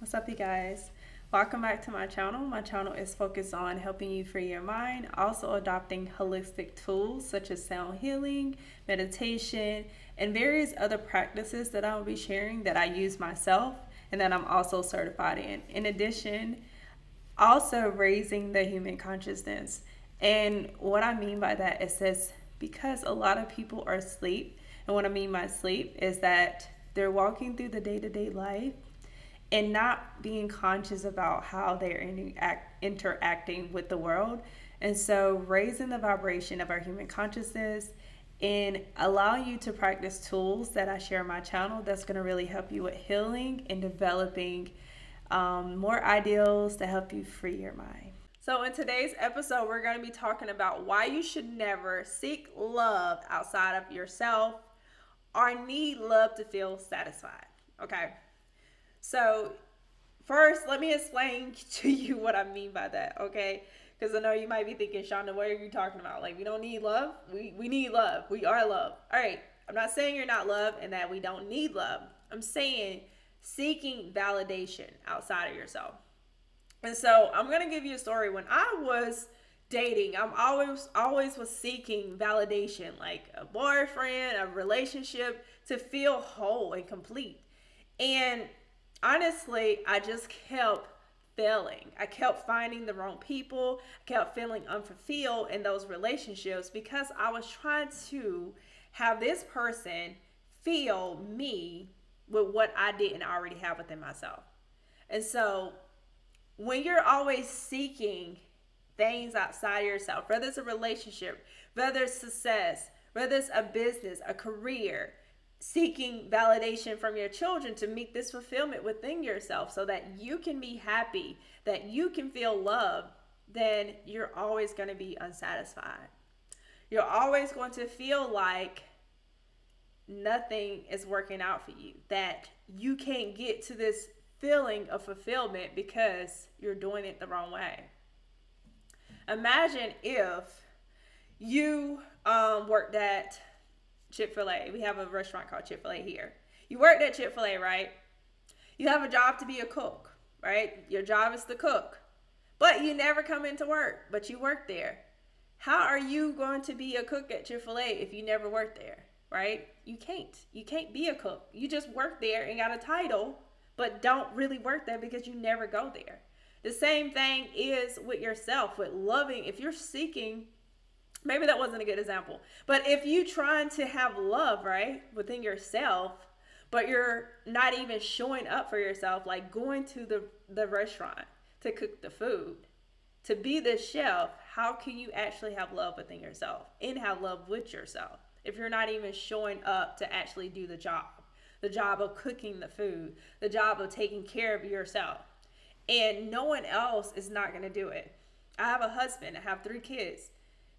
What's up, you guys? Welcome back to my channel. My channel is focused on helping you free your mind, also adopting holistic tools such as sound healing, meditation, and various other practices that I will be sharing that I use myself and that I'm also certified in. In addition, also raising the human consciousness. And what I mean by that is this: because a lot of people are asleep, and what I mean by sleep is that they're walking through the day-to-day life and not being conscious about how they're interacting with the world. And so raising the vibration of our human consciousness and allowing you to practice tools that I share on my channel, that's going to really help you with healing and developing more ideals to help you free your mind. So in today's episode, we're going to be talking about why you should never seek love outside of yourself or need love to feel satisfied. Okay. So first, let me explain to you what I mean by that, okay? Because I know you might be thinking, Shonda, what are you talking about? Like, we don't need love? We need love. We are love. All right, I'm not saying you're not loved and that we don't need love. I'm saying seeking validation outside of yourself. And so I'm going to give you a story. When I was dating, I'm always was seeking validation, like a boyfriend, a relationship, to feel whole and complete. And honestly, I just kept failing. I kept finding the wrong people. I kept feeling unfulfilled in those relationships because I was trying to have this person feel me with what I didn't already have within myself. And so when you're always seeking things outside of yourself, whether it's a relationship, whether it's success, whether it's a business, a career, seeking validation from your children to meet this fulfillment within yourself so that you can be happy, that you can feel love, then you're always going to be unsatisfied. You're always going to feel like nothing is working out for you, that you can't get to this feeling of fulfillment because you're doing it the wrong way. Imagine if you worked at Chick-fil-A. We have a restaurant called Chick-fil-A here. You worked at Chick-fil-A, right? You have a job to be a cook, right? Your job is to cook. But you never come into work, but you work there. How are you going to be a cook at Chick-fil-A if you never worked there, right? You can't. You can't be a cook. You just work there and got a title, but don't really work there because you never go there. The same thing is with yourself, with loving. If you're seeking, maybe that wasn't a good example, but if you trying to have love, right, within yourself, but you're not even showing up for yourself, like going to the restaurant to cook the food, to be the chef, how can you actually have love within yourself and have love with yourself if you're not even showing up to actually do the job of cooking the food, the job of taking care of yourself? And no one else is not going to do it. I have a husband, I have 3 kids.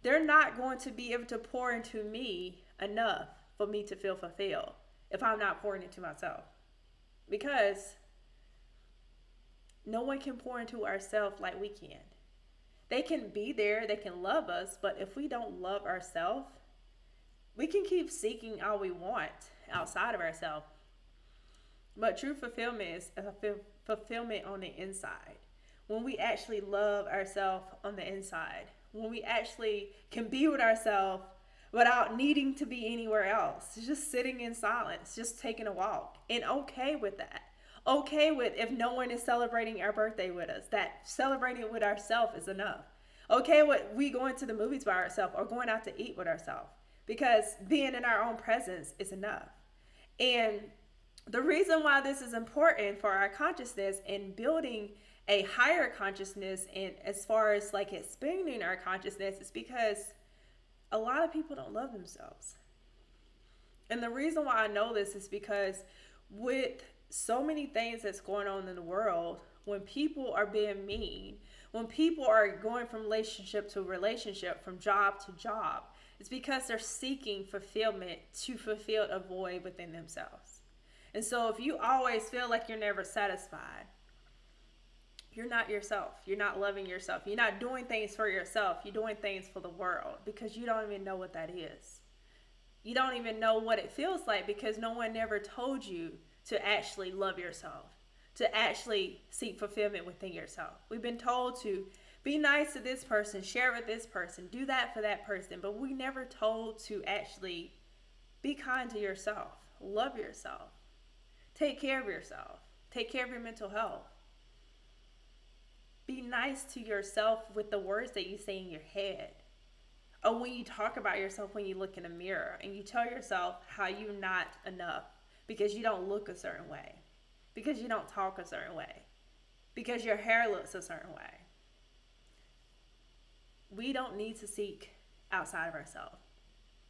They're not going to be able to pour into me enough for me to feel fulfilled if I'm not pouring into myself. Because no one can pour into ourselves like we can. They can be there, they can love us, but if we don't love ourselves, we can keep seeking all we want outside of ourselves. But true fulfillment is a fulfillment on the inside. When we actually love ourselves on the inside, when we actually can be with ourselves without needing to be anywhere else, just sitting in silence, just taking a walk, and okay with that. Okay with if no one is celebrating our birthday with us, that celebrating with ourselves is enough. Okay with we going to the movies by ourselves or going out to eat with ourselves, because being in our own presence is enough. And the reason why this is important for our consciousness and building a higher consciousness, and as far as like expanding our consciousness, is because a lot of people don't love themselves. And the reason why I know this is because with so many things that's going on in the world, when people are being mean, when people are going from relationship to relationship, from job to job, it's because they're seeking fulfillment to fulfill a void within themselves. And so if you always feel like you're never satisfied, you're not yourself. You're not loving yourself. You're not doing things for yourself. You're doing things for the world because you don't even know what that is. You don't even know what it feels like because no one never told you to actually love yourself, to actually seek fulfillment within yourself. We've been told to be nice to this person, share with this person, do that for that person, but we never told to actually be kind to yourself, love yourself, take care of yourself, take care of your mental health. Be nice to yourself with the words that you say in your head. Or when you talk about yourself when you look in a mirror and you tell yourself how you're not enough because you don't look a certain way, because you don't talk a certain way, because your hair looks a certain way. We don't need to seek outside of ourselves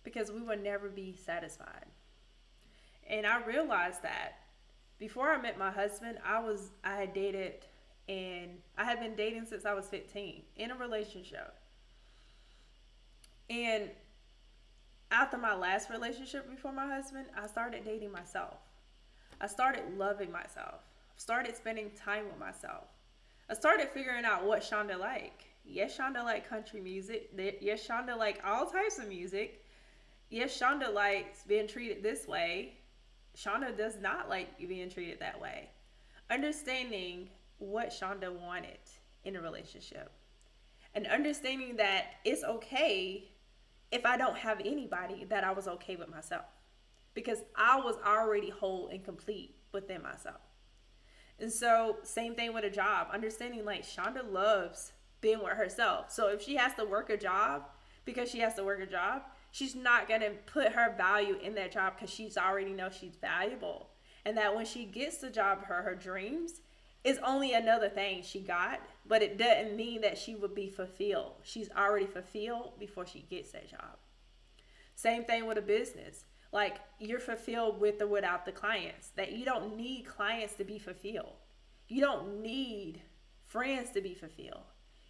because we will never be satisfied. And I realized that before I met my husband, I had dated, and I had been dating since I was 15 in a relationship. And after my last relationship before my husband, I started dating myself. I started loving myself. Started spending time with myself. I started figuring out what Shonda like. Yes, Shonda like country music. Yes, Shonda like all types of music. Yes, Shonda likes being treated this way. Shonda does not like being treated that way. Understanding what Shonda wanted in a relationship. And understanding that it's okay if I don't have anybody, that I was okay with myself. Because I was already whole and complete within myself. And so, same thing with a job. Understanding like Shonda loves being with herself. So if she has to work a job because she has to work a job, she's not going to put her value in that job because she's already know she's valuable. And that when she gets the job, her dreams is only another thing she got, but it doesn't mean that she would be fulfilled. She's already fulfilled before she gets that job. Same thing with a business. Like, you're fulfilled with or without the clients. That you don't need clients to be fulfilled. You don't need friends to be fulfilled.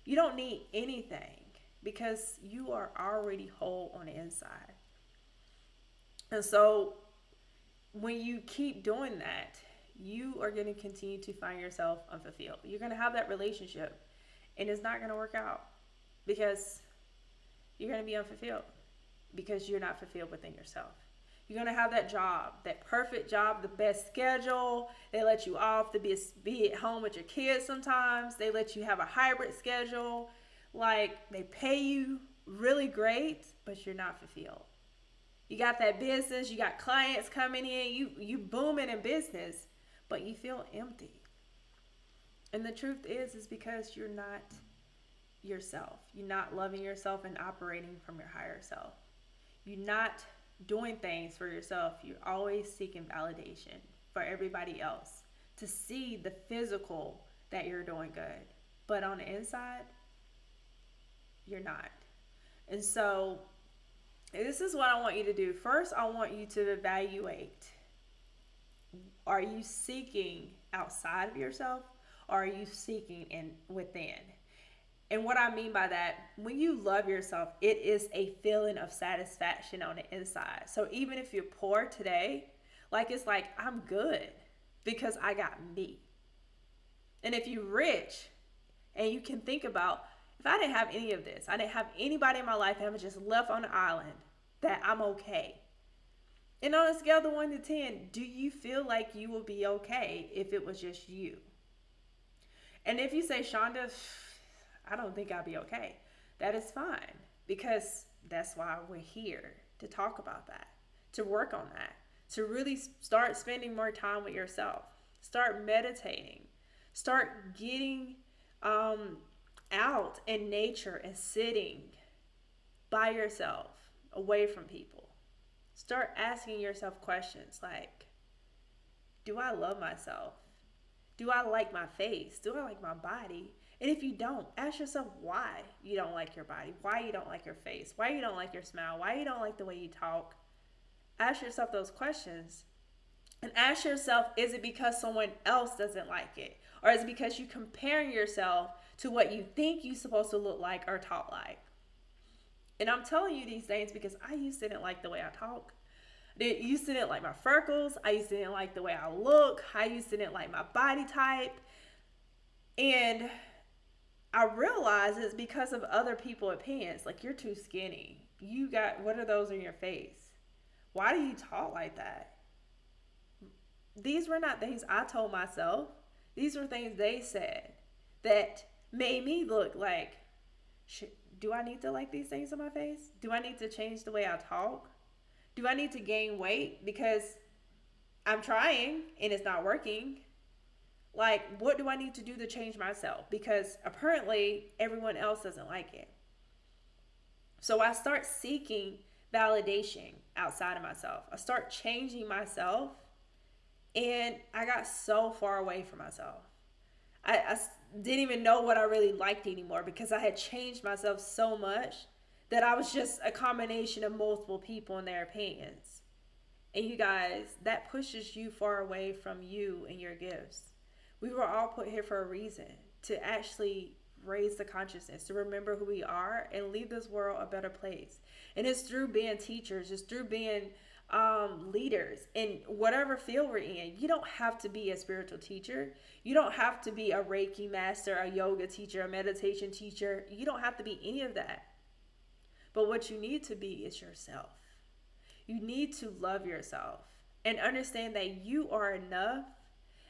You don't need anything because you are already whole on the inside. And so when you keep doing that, you are going to continue to find yourself unfulfilled. You're going to have that relationship and it's not going to work out because you're going to be unfulfilled because you're not fulfilled within yourself. You're going to have that job, that perfect job, the best schedule. They let you off to be at home with your kids sometimes. They let you have a hybrid schedule. Like, they pay you really great, but you're not fulfilled. You got that business, you got clients coming in, you booming in business, but you feel empty. And the truth is because you're not yourself. You're not loving yourself and operating from your higher self. You're not doing things for yourself. You're always seeking validation for everybody else to see the physical that you're doing good. But on the inside, you're not. And so this is what I want you to do. First, I want you to evaluate. Are you seeking outside of yourself or are you seeking within? And what I mean by that, when you love yourself, it is a feeling of satisfaction on the inside. So even if you're poor today, it's like, I'm good because I got me. And if you're rich and you can think about, if I didn't have any of this, I didn't have anybody in my life and I was just left on an island, that I'm okay. And on a scale of 1 to 10, do you feel like you will be okay if it was just you? And if you say, Shonda, I don't think I'll be okay, that is fine, because that's why we're here, to talk about that, to work on that, to really start spending more time with yourself, start meditating, start getting out in nature and sitting by yourself, away from people. Start asking yourself questions like, do I love myself? Do I like my face? Do I like my body? And if you don't, ask yourself why you don't like your body, why you don't like your face, why you don't like your smile, why you don't like the way you talk. Ask yourself those questions. And ask yourself, is it because someone else doesn't like it? Or is it because you're comparing yourself to what you think you're supposed to look like or talk like? And I'm telling you these things because I used to didn't like the way I talk. I used to didn't like my freckles. I used to didn't like the way I look. I used to didn't like my body type. And I realized it's because of other people's opinions. Like, you're too skinny. You got, what are those in your face? Why do you talk like that? These were not things I told myself. These were things they said that made me look like, do I need to like these things on my face? Do I need to change the way I talk? Do I need to gain weight because I'm trying and it's not working? Like, what do I need to do to change myself? Because apparently everyone else doesn't like it. So I start seeking validation outside of myself. I start changing myself, and I got so far away from myself. I didn't even know what I really liked anymore because I had changed myself so much that I was just a combination of multiple people and their opinions. And you guys, that pushes you far away from you and your gifts. We were all put here for a reason, to actually raise the consciousness, to remember who we are and leave this world a better place. And it's through being teachers, it's through being leaders in whatever field we're in. You don't have to be a spiritual teacher. You don't have to be a Reiki master, a yoga teacher, a meditation teacher. You don't have to be any of that. But what you need to be is yourself. You need to love yourself and understand that you are enough,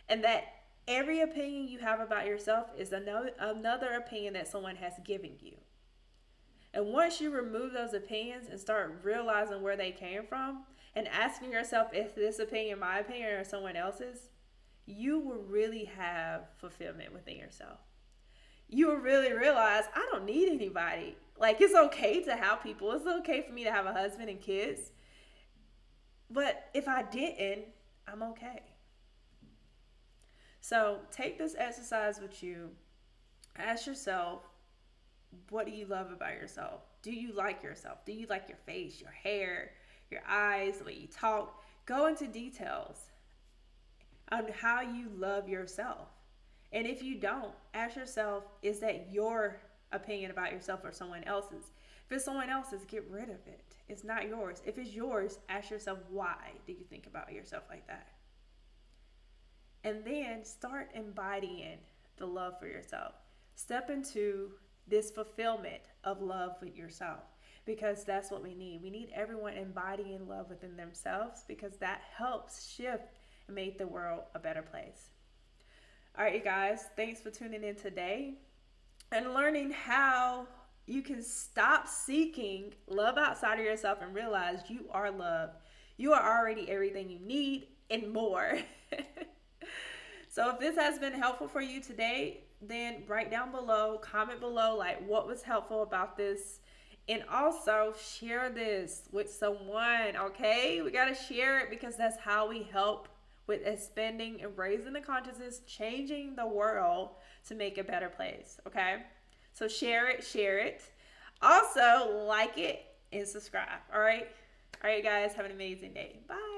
and that every opinion you have about yourself is another opinion that someone has given you. And once you remove those opinions and start realizing where they came from and asking yourself, is this opinion my opinion or someone else's, you will really have fulfillment within yourself. You will really realize, I don't need anybody. Like, it's okay to have people. It's okay for me to have a husband and kids. But if I didn't, I'm okay. So take this exercise with you. Ask yourself, what do you love about yourself? Do you like yourself? Do you like your face, your hair, your eyes, the way you talk? Go into details on how you love yourself. And if you don't, ask yourself, is that your opinion about yourself or someone else's? If it's someone else's, get rid of it. It's not yours. If it's yours, ask yourself, why do you think about yourself like that? And then start embodying the love for yourself. Step into this fulfillment of love with yourself, because that's what we need. We need everyone embodying love within themselves, because that helps shift and make the world a better place. All right, you guys, thanks for tuning in today and learning how you can stop seeking love outside of yourself and realize you are loved. You are already everything you need and more. So if this has been helpful for you today, then write down below, comment below, like what was helpful about this. And also share this with someone, okay? We got to share it, because that's how we help with expanding and raising the consciousness, changing the world to make a better place, okay? So share it. Also, like it and subscribe, all right? All right, guys, have an amazing day. Bye.